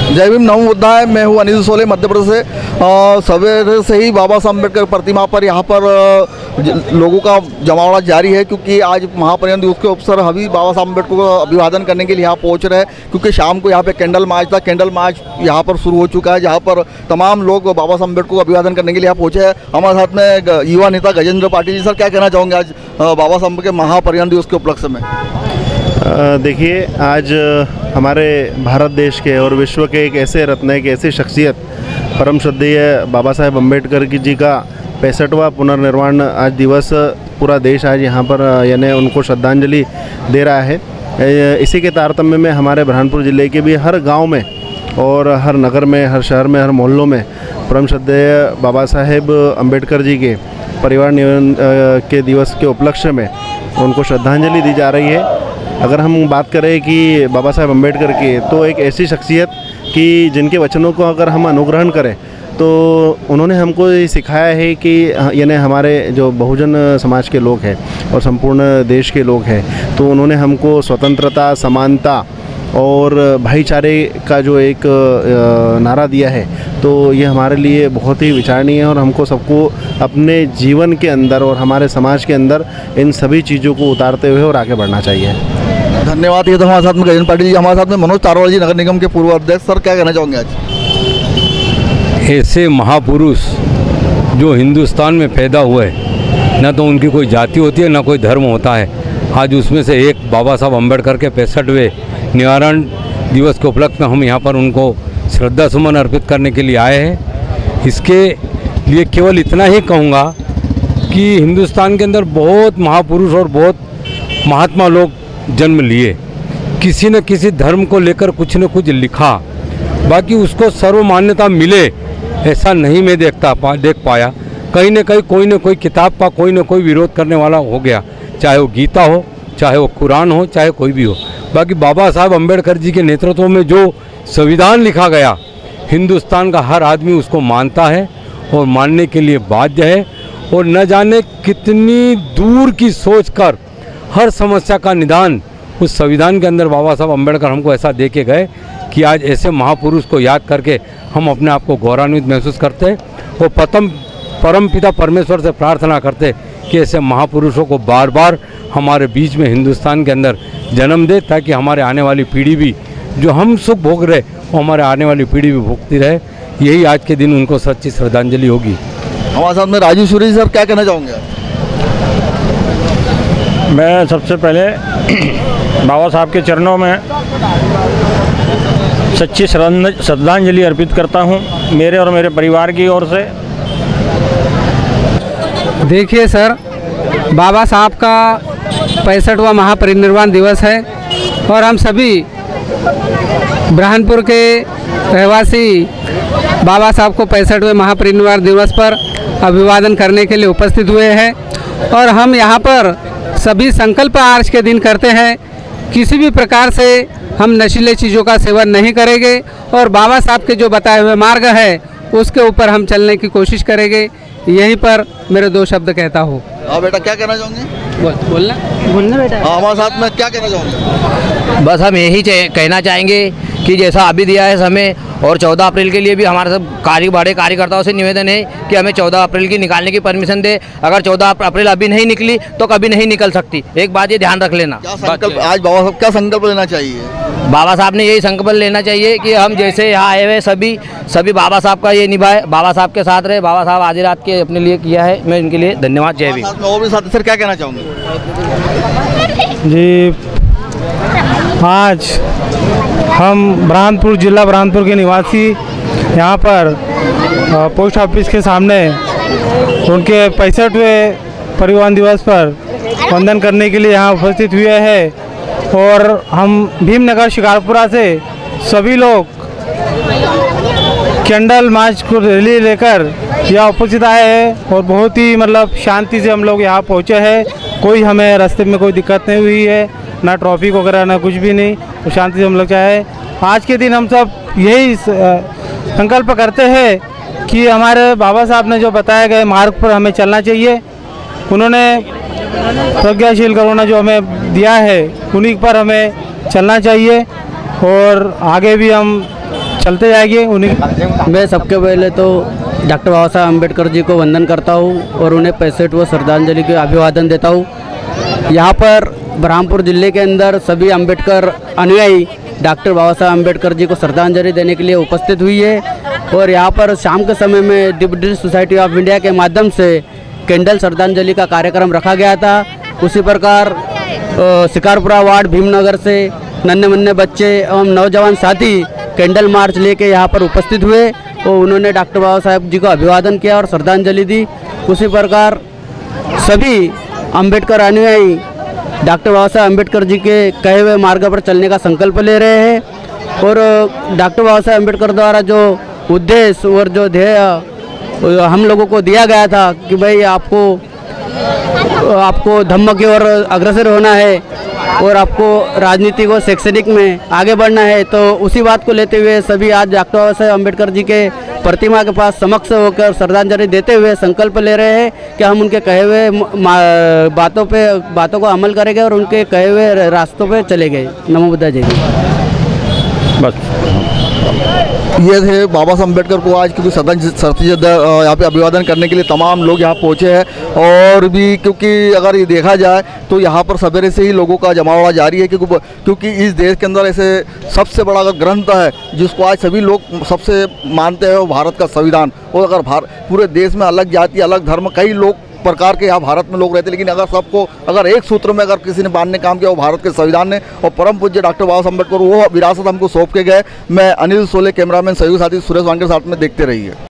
जय भीम, नमो बुद्धाय। मैं हूँ अनिल सोले, मध्य प्रदेश से। सवेरे से ही बाबा साहब अम्बेडकर प्रतिमा पर यहाँ पर लोगों का जमावड़ा जारी है, क्योंकि आज महापरिनिर्वाण दिवस के अवसर सभी बाबा साहब अम्बेडकर को अभिवादन करने के लिए यहाँ पहुँच रहे हैं। क्योंकि शाम को यहाँ पे कैंडल मार्च था, कैंडल मार्च यहाँ पर शुरू हो चुका है, जहाँ पर तमाम लोग बाबा साहब अम्बेडकर को अभिवादन करने के लिए यहाँ पहुँचे हैं। हमारे साथ में युवा नेता गजेंद्र पाटिल जी। सर, क्या कहना चाहोगे आज बाबा साहब के महापरिनिर्वाण दिवस के उपलक्ष्य में? देखिए, आज हमारे भारत देश के और विश्व के एक ऐसे रत्न, एक ऐसी शख्सियत, परम श्रद्धेय बाबा साहेब अम्बेडकर जी का 65वां पुनर्निर्वाण आज दिवस पूरा देश आज यहाँ पर यानी उनको श्रद्धांजलि दे रहा है। इसी के तारतम्य में हमारे बुरहानपुर ज़िले के भी हर गांव में और हर नगर में, हर शहर में, हर मोहल्लों में परम श्रद्धेय बाबा साहेब अम्बेडकर जी के परिनिर्वाण के दिवस के उपलक्ष्य में उनको श्रद्धांजलि दी जा रही है। अगर हम बात करें कि बाबा साहेब अम्बेडकर की, तो एक ऐसी शख्सियत कि जिनके वचनों को अगर हम अनुग्रहण करें तो उन्होंने हमको ये सिखाया है कि यानी हमारे जो बहुजन समाज के लोग हैं और संपूर्ण देश के लोग हैं, तो उन्होंने हमको स्वतंत्रता, समानता और भाईचारे का जो एक नारा दिया है, तो ये हमारे लिए बहुत ही विचारणीय है और हमको सबको अपने जीवन के अंदर और हमारे समाज के अंदर इन सभी चीज़ों को उतारते हुए और आगे बढ़ना चाहिए। धन्यवाद। ये तो हमारे साथ में गजेंद्र पाटिल जी, हमारे साथ में मनोज तारोवाल जी, नगर निगम के पूर्व अध्यक्ष। सर, क्या कहना चाहोगे आज? ऐसे महापुरुष जो हिंदुस्तान में पैदा हुए, ना तो उनकी कोई जाति होती है, ना कोई धर्म होता है। आज उसमें से एक बाबा साहब अम्बेडकर के 65वें निवारण दिवस के उपलक्ष्य में हम यहाँ पर उनको श्रद्धा सुमन अर्पित करने के लिए आए हैं। इसके लिए केवल इतना ही कहूँगा कि हिंदुस्तान के अंदर बहुत महापुरुष और बहुत महात्मा लोग जन्म लिए, किसी न किसी धर्म को लेकर कुछ न कुछ लिखा, बाकी उसको सर्वमान्यता मिले ऐसा नहीं मैं देख पाया। कहीं न कहीं कोई न कोई किताब का कोई न कोई विरोध करने वाला हो गया, चाहे वो गीता हो, चाहे वो कुरान हो, चाहे कोई भी हो। बाकी बाबा साहब अम्बेडकर जी के नेतृत्व में जो संविधान लिखा गया, हिंदुस्तान का हर आदमी उसको मानता है और मानने के लिए बाध्य है। और न जाने कितनी दूर की सोच कर हर समस्या का निदान उस संविधान के अंदर बाबा साहब अम्बेडकर हमको ऐसा दे के गए कि आज ऐसे महापुरुष को याद करके हम अपने आप को गौरवान्वित महसूस करते हैं और परम पिता परमेश्वर से प्रार्थना करते कि ऐसे महापुरुषों को बार बार हमारे बीच में हिंदुस्तान के अंदर जन्म दे, ताकि हमारे आने वाली पीढ़ी भी जो हम सुख भोग रहे वो हमारे आने वाली पीढ़ी भी भोगती रहे। यही आज के दिन उनको सच्ची श्रद्धांजलि होगी। हमारे साथ में राजू सूरी। सर, क्या कहना चाहोगे? मैं सबसे पहले बाबा साहब के चरणों में सच्ची श्रद्धांजलि अर्पित करता हूं, मेरे और मेरे परिवार की ओर से। देखिए सर, बाबा साहब का 65वां महापरिनिर्वाण दिवस है और हम सभी बुरहानपुर के रहवासी बाबा साहब को 65वें महापरिनिर्वाण दिवस पर अभिवादन करने के लिए उपस्थित हुए हैं। और हम यहाँ पर सभी संकल्प आज के दिन करते हैं, किसी भी प्रकार से हम नशीले चीज़ों का सेवन नहीं करेंगे और बाबा साहब के जो बताए हुए मार्ग है उसके ऊपर हम चलने की कोशिश करेंगे। यहीं पर मेरे 2 शब्द कहता हूँ। हाँ बेटा, क्या कहना चाहोगे? बोलना बेटा। हमारे साथ में क्या कहना चाहोगे? बस हम यही कहना चाहेंगे कि जैसा अभी दिया है समय, और 14 अप्रैल के लिए भी हमारे सब बड़े कार्यकर्ताओं से निवेदन है कि हमें 14 अप्रैल की निकालने की परमिशन दे। अगर 14 अप्रैल अभी नहीं निकली तो कभी नहीं निकल सकती। एक बात ये ध्यान रख लेना। आज बाबा साहब क्या संकल्प लेना चाहिए? बाबा साहब ने यही संकल्प लेना चाहिए कि हम जैसे यहाँ आए हुए सभी बाबा साहब का ये निभाए, बाबा साहब के साथ रहे। बाबा साहब आधी रात के अपने लिए किया है, मैं इनके लिए धन्यवाद। जय भीम। और भी साथी, सर क्या कहना चाहोगे? जी, आज हम बुरहानपुर जिला बुरहानपुर के निवासी यहाँ पर पोस्ट ऑफिस के सामने उनके 65वें परिनिर्वाण दिवस पर वंदन करने के लिए यहाँ उपस्थित हुए हैं। और हम भीमनगर शिकारपुरा से सभी लोग कैंडल मार्च को रैली लेकर यहाँ उपस्थित आए हैं और बहुत ही शांति से हम लोग यहाँ पहुँचे हैं। कोई हमें रास्ते में कोई दिक्कत नहीं हुई है, ना ट्रैफिक वगैरह, ना कुछ भी नहीं, तो शांति से हम लोग चाहे। आज के दिन हम सब यही संकल्प करते हैं कि हमारे बाबा साहब ने जो बताए गए मार्ग पर हमें चलना चाहिए। उन्होंने प्रज्ञाशील करुणा जो हमें दिया है, उन्हीं पर हमें चलना चाहिए और आगे भी हम चलते जाएगी उन्हीं। मैं सबके पहले तो डॉक्टर बाबा साहब अम्बेडकर जी को वंदन करता हूँ और उन्हें 65वां श्रद्धांजलि के अभिवादन देता हूँ। यहाँ पर बरहमपुर ज़िले के अंदर सभी अम्बेडकर अनुयायी डॉक्टर बाबा साहब अम्बेडकर जी को श्रद्धांजलि देने के लिए उपस्थित हुई है और यहाँ पर शाम के समय में डिप्टी सोसाइटी ऑफ इंडिया के माध्यम से कैंडल श्रद्धांजलि का कार्यक्रम रखा गया था। उसी प्रकार शिकारपुरा वार्ड भीमनगर से नन्हे मुन्ने बच्चे एवं नौजवान साथी कैंडल मार्च लेके यहाँ पर उपस्थित हुए और उन्होंने डॉक्टर बाबा साहब जी को अभिवादन किया और श्रद्धांजलि दी। उसी प्रकार सभी अम्बेडकर अनुयायी डॉक्टर बाबा साहब अम्बेडकर जी के कहे हुए मार्ग पर चलने का संकल्प ले रहे हैं और डॉक्टर बाबा साहब अम्बेडकर द्वारा जो उद्देश्य और जो ध्येय हम लोगों को दिया गया था कि भाई आपको धम्म की ओर अग्रसर होना है और आपको राजनीतिक और शैक्षणिक में आगे बढ़ना है, तो उसी बात को लेते हुए सभी आज डॉक्टर बाबा साहब अम्बेडकर जी के प्रतिमा के पास समक्ष होकर श्रद्धांजलि देते हुए संकल्प ले रहे हैं कि हम उनके कहे हुए बातों को अमल करेंगे और उनके कहे हुए रास्तों पे चले गए। नमो बुद्धाय जय हिंद। बस ये थे बाबा साहब अम्बेडकर को आज क्योंकि श्रद्धांजलि यहाँ पे अभिवादन करने के लिए तमाम लोग यहाँ पहुँचे हैं और भी क्योंकि अगर ये देखा जाए तो यहाँ पर सवेरे से ही लोगों का जमावड़ा जारी है क्योंकि इस देश के अंदर ऐसे सबसे बड़ा अगर ग्रंथ है जिसको आज सभी लोग सबसे मानते हैं वो भारत का संविधान। और अगर पूरे देश में अलग जाति अलग धर्म कई लोग प्रकार के यहाँ भारत में लोग रहते हैं, लेकिन अगर सबको अगर एक सूत्र में अगर किसी ने बांधने काम किया वो भारत के संविधान ने और परम पूज्य डॉक्टर बाबा साहब अम्बेडकर वो विरासत हमको सौंप के गए। मैं अनिल सोले, कैमरामैन सहयोगी साथी सुरेश वांगे के साथ में, देखते रहिए।